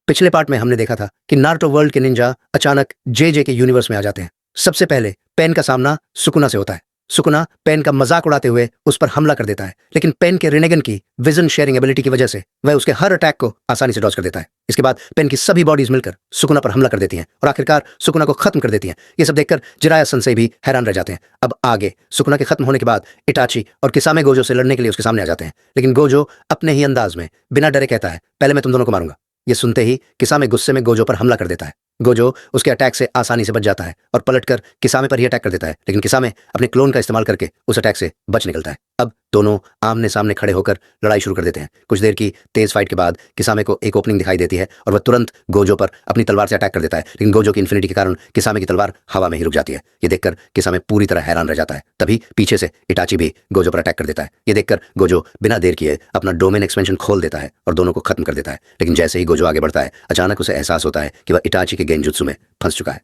पिछले पार्ट में हमने देखा था कि नारुतो वर्ल्ड के निंजा अचानक जे के यूनिवर्स में आ जाते हैं। सबसे पहले पेन का सामना सुकुना से होता है। सुकुना पेन का मजाक उड़ाते हुए उस पर हमला कर देता है, लेकिन पेन के रिनेगन की विजन शेयरिंग एबिलिटी की वजह से वह उसके हर अटैक को आसानी से डॉज कर देता है। इसके बाद पेन की सभी बॉडीज मिलकर सुकुना पर हमला कर देती हैं और आखिरकार सुकुना को खत्म कर देती हैं। ये सब देखकर जिराया सनसेई भी हैरान रह जाते हैं। अब आगे सुकुना के खत्म होने के बाद इटाची और किसामे गोजो से लड़ने के लिए उसके सामने आ जाते हैं, लेकिन गोजो अपने ही अंदाज में बिना डरे कहता है, पहले मैं तुम दोनों को मारूंगा। ये सुनते ही किसामे गुस्से में गोजो पर हमला कर देता है। गोजो उसके अटैक से आसानी से बच जाता है और पलटकर किसामे पर ही अटैक कर देता है, लेकिन किसामे अपने क्लोन का इस्तेमाल करके उस अटैक से बच निकलता है। अब दोनों आमने सामने खड़े होकर लड़ाई शुरू कर देते हैं। कुछ देर की तेज फाइट के बाद किसामे को एक ओपनिंग दिखाई देती है और वह तुरंत गोजो पर अपनी तलवार से अटैक कर देता है, लेकिन गोजो की इन्फिनिटी के कारण किसामे की तलवार हवा में ही रुक जाती है। ये देखकर किसामे पूरी तरह हैरान रह जाता है। तभी पीछे से इटाची भी गोजो पर अटैक कर देता है। ये देखकर गोजो बिना देर किए अपना डोमेन एक्सपेंशन खोल देता है और दोनों को खत्म कर देता है। लेकिन जैसे ही गोजो आगे बढ़ता है, अचानक उसे एहसास होता है कि वह इटाची के गेंजुत्सु में फंस चुका है।